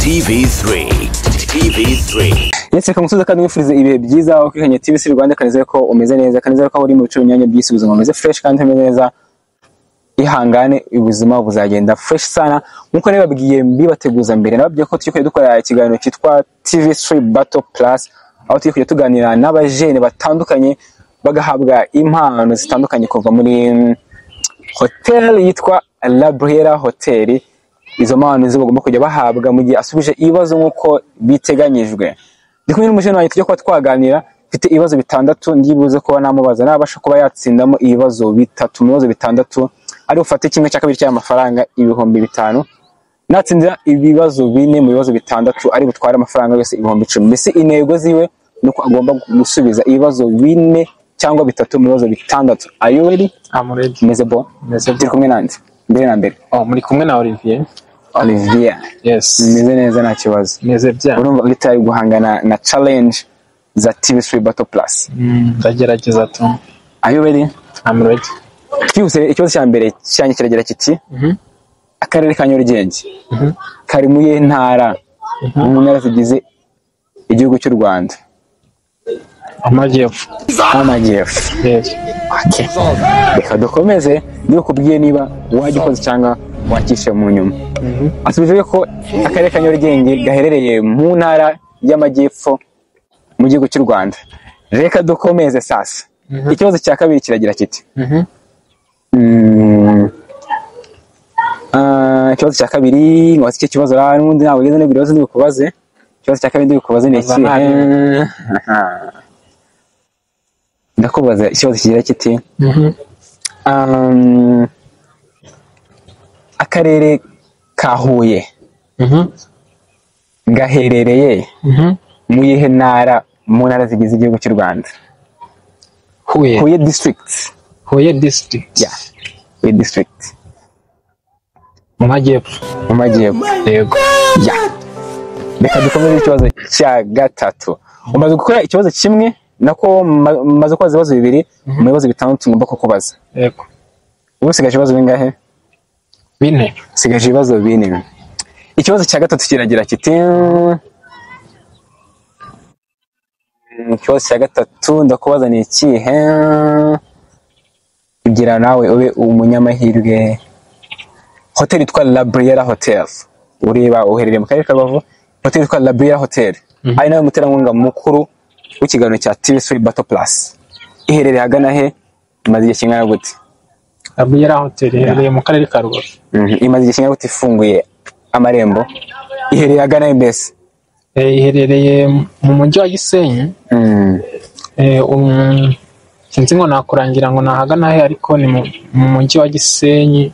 TV3. Yes, reka musubize kandi mwifurize ibihe byiza aho kwihanye TV3 Rwanda, kanizere ko umeze neza, kanizere ko uri mu bice binyanya by'isubizo, umeze fresh kandi umeze neza. Ihangane, ubuzima buzagenda fresh sana. Nkuko nababwiye mbibateguza mbere, nababwiye ko tugiye dukora ikiganiro cyitwa TV3 Battle Plus, aho tugiye tuganira n'abajene batandukanye bagahabwa impano zitandukanye kuva muri hotel yitwa La Bruyera Hotel. Izo mpano zigomba kujya bahabwa mu gihe asubije ibibazo nkuko biteganyijwe. Ndi kumwe n'umujene wanjye tujye kuba twaganira, mfite ibibazo bitandatu ndibuze ko namubaza nabasha kuba yatsindamo ibibazo bitatu mu bibazo bitandatu, ari ufate kimwe cya kabiri cy'amafaranga ibihumbi 5. Natsindira ibibazo 4 mu bibazo bitandatu ari butware amafaranga yose ibihumbi 10. Mbese intego ziwe nuko agomba gusubiza ibibazo 4 cyangwa 3 mu bibazo bitandatu. Are you ready? I'm ready. Meze bo. Turi kumwe nande mbere na mbere. Muri kumwe na Olivier. Olivier. Yes. Meze neza nta kibazo. Meze bya. Urumva uri guhangana na challenge za TV3 Battle Plus. Ndagerageza tu. Are you ready? I'm ready. Twibuse ikibazo cya mbere cyanye kiragera kiti. Akarere ka Nyarugenge. Kari mu ntara. Mu ntara zigize igihugu cy'u Rwanda. Amajyepfo. Yes. Okay. Reka dukomeze niyo kubwiye niba wagikoze cyangwa wakishe mu nyuma. Asubije ko akarere ka Nyarugenge gaherereye mu ntara y'Amajyepfo mu gihugu cy'u Rwanda. Reka dukomeze sasa. Ikibazo cya kabiri kiragira kiti. Ikibazo cya kabiri ngo iki kibazo ra n'undi nawe ugeze no biroze ndikubaze. Ikibazo cya kabiri ndikubaze ni iki? Ndakubaza ikibazo kigira kiti. Akarere ka Huye gaherereye mu yihe ntara mu ntara zigize igihugu cy'u Rwanda? Huye district. Huye district. Yeah. Huye district. Mu majyepfo. Yego. Yeah. Reka dukomeze ikibazo cya gatatu. Umaze gukora ikibazo kimwe nako maze kubaza ibibazo 2 mu bibazo bitandatu ngomba kukubaza. Yego. Ubu sigaje ibibazo bingahe? 4. Sigaje ibibazo 4. Ikibazo cya gatatu kiragira kiti. Ikibazo cya gatatu ndakubaza ni ikihe? Kugira nawe ube umunyamahirwe. Hotel yitwa La Bruyera Hotel. Ureba uherereye mu karere ka Rubavu. Hotel yitwa La Bruyera Hotel. Ari nawe muterankunga mukuru w'ikiganiro cya TV3 Battle Plus. Iherereye hagana he? Imaze igihe kingana gute? La Bruyera Hotel iherereye mu karere ka Rubavu. Imaze igihe kingana gute ifunguye amarembo? Iherereye hagana he mbese? Iherereye mu mujyi wa Gisenyi. Sinzi ngo nakurangira ngo nahagana he, ariko ni mu mujyi wa Gisenyi.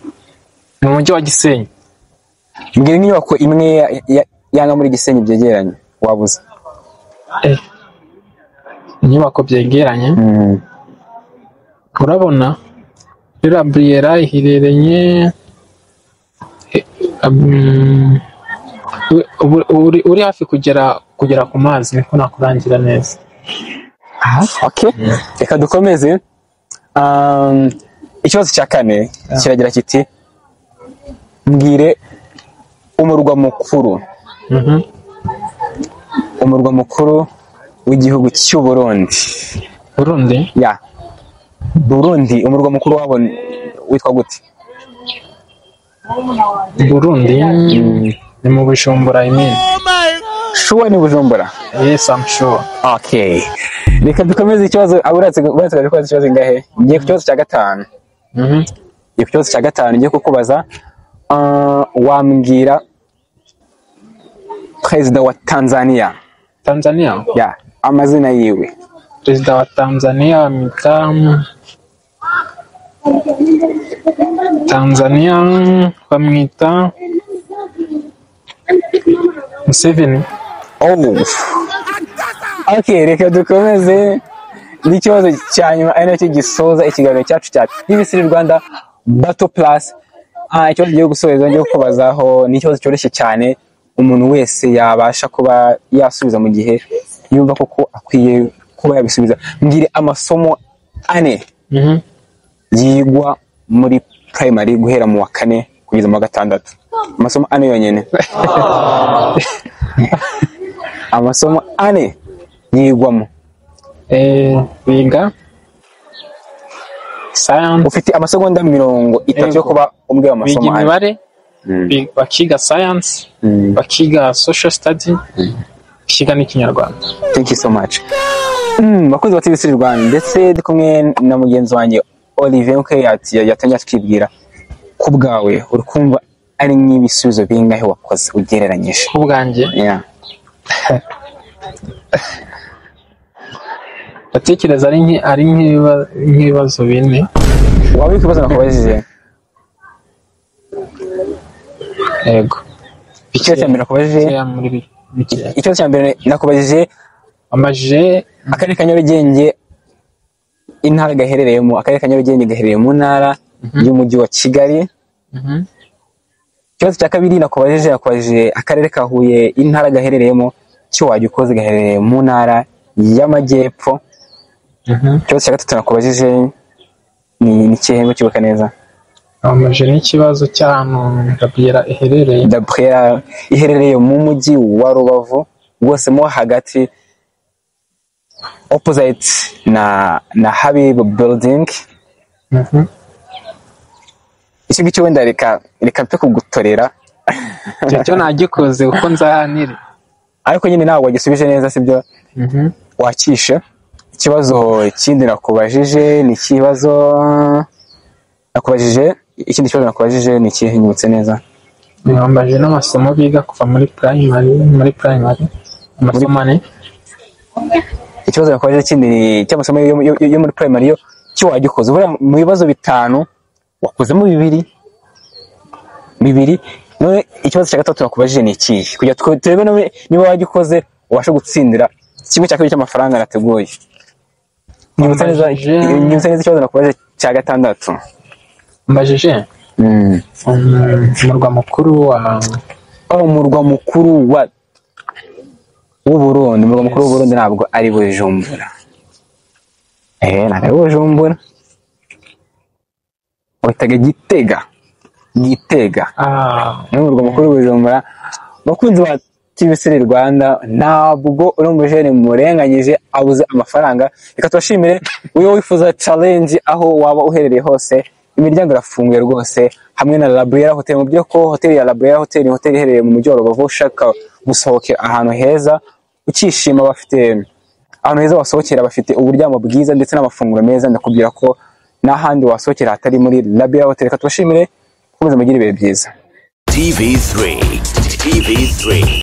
Mu mujyi wa Gisenyi. Mbwira inyubako imwe yanga muri Gisenyi byegeranye wabuze. Inyubako byegeranye. Urabona La Bruyera iherereye uri hafi kugera ku mazi, niko nakurangira neza. Okay. Reka dukomeze. Ikibazo cya kane kiragira kiti. Mbwire umurwa mukuru. Umurwa mukuru w'igihugu cy'u Burundi. Burundi? Yeah. Burundi, umurwa mukuru wabo witwa gute? Burundi ni mu Bujumbura, I mean. Sure ni Bujumbura? Yes, I'm sure. Okay. Reka dukomeze ikibazo aburatse kubaza ikibazo ingahe? Ngiye ku kibazo cya gatanu. Ikibazo cya gatanu ngiye kukubaza. Wambwira President wa Tanzania. Tanzania? Yeah, amazina yiwe. President wa Tanzania bamwita Museveni. Okay, reka dukomeze n'ikibazo cya nyuma ari nacyo gisoza ikiganiro cyacu cya TV3 Rwanda Battle Plus. Ikibazo giye gusoza ngiye kubazaho ni ikibazo cyoroshye cyane umuntu wese yabasha kuba yasubiza mu gihe yumva koko akwiye kuba yabisubiza. Mbwire amasomo 4 yigwa muri primary guhera mu wa 4 kugeza mu wa 6. Amasomo 4 yonyene. amasomo ane yigwamo. Biga science, Ufite amasegonda 30 yo kuba umbwira biga amasomo ane. imibare, bakiga science, bakiga social study, bakiga n'ikinyarwanda. Thank you so much. Bakozi ba TVC Rwanda ndetse ndi kumwe na mugenzi wanjye Olivier yatangiye twibwira ku bwawe uri kumva ari nk'ibisubizo bingahe wakoze ugereranyije? Ku bwanjye batekereza ari nk'ibibazo bine. Waba ikibazo nakubajije? Yego. Ikibazo cya mbere nakubajije, ikibazo cya mbere nakubajije amajije akarere ka Nyarugenge intara gaherereyemo, akarere ka Nyarugenge gaherereye mu ntara y'umujyi wa Kigali. Ikibazo cya kabiri nakubajije akarere ka Huye intara gaherereyemo cyo wagikoze gaherereye mu ntara y'Amajyepfo. Ikibazo cya gatatu nakubajije ni kihe kibuka neza? amajije n'ikibazo cy'ahantu Gabriela iherereye. Gabriela iherereye mu mujyi wa Rubavu, rwose mo hagati opposite na Habib building. Icyo ngicyo wenda reka mpe kugutorera. Cyo nagikoze uko nzahanire, ariko nyine ntabwo wagisubije neza, sibyo? Wakishe. Ikibazo kindi nakubajije ni ikibazo nakubajije, ikindi kibazo nakubajije ni ikihe nyibutse neza? Bambaje n'amasomo biga kuva muri primary amasomo ane. Ikibazo nakubajije kindi cy'amasomo yo muri primary yo cyo wagikoze. Mu bibazo bitanu wakozemo bibiri. None ikibazo cya gatatu nakubajije ni ikihe, kugira turebe niba wagikoze ubasha gutsindira kimwe cya kabiri cy'amafaranga nateguye. Nyibutse neza ikibazo nakubajije cya gatandatu. Mbajije umurwa mukuru w'Uburundi. Umurwa mukuru w'Uburundi ntabwo ari Bujumbura. Ntabwo ari Bujumbura. Witaga Gitega. Ni umurwa mukuru w'Ubujumbura. Bakunzi ba TVC Rwanda, ntabwo uri umujene murenganyije abuze amafaranga. Reka tubashimire. Uyo wifuza challenge aho waba uherereye hose, imiryango irafunguye rwose, hamwe na La Briera Hotel. Mu byo ko hotel ya La Briera Hotel ni hotel iherereye mu mujyi wa Rubavu. Ushaka gusohokera ahantu heza ukishima, bafite ahantu heza wasohokera, bafite uburyamo bwiza ndetse n'amafunguro meza. Ndakubwira ko n'ahandi wasohokera hatari muri La Briera Hotel. Reka tubashimire, komeza mugire ibihe byiza. TV3